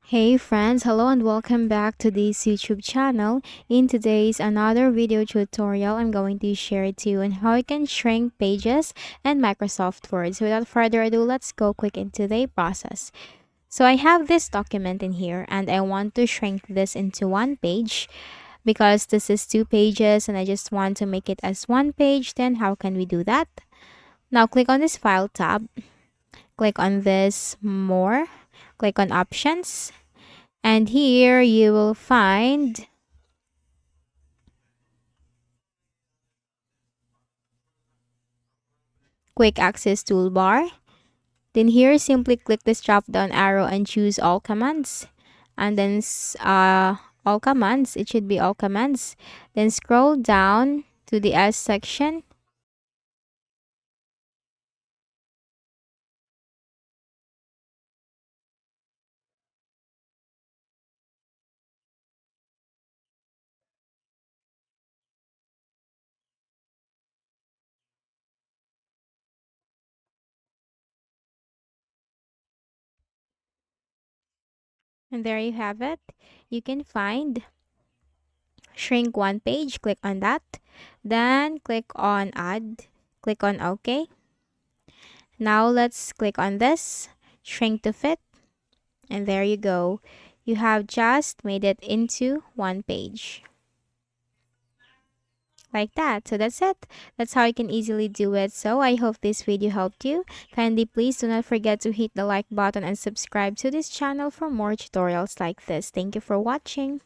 Hey friends, hello and welcome back to this YouTube channel. In today's another video tutorial, I'm going to share to you on how you can shrink pages and Microsoft Word. So without further ado, let's go quick into the process. So I have this document in here and I want to shrink this into one page because this is two pages and I just want to make it as one page. Then how can we do that? Now click on this file tab, click on this more, click on options. And here you will find quick access toolbar. Then here simply click this drop down arrow and choose all commands. And then all commands, it should be all commands. Then scroll down to the S section. And there you have it. You can find shrink one page, click on that. Then click on add, click on OK. Now let's click on this, shrink to fit. And there you go. You have just made it into one page. Like that. So that's it. That's how you can easily do it. So I hope this video helped you. Kindly please do not forget to hit the like button and subscribe to this channel for more tutorials like this. Thank you for watching.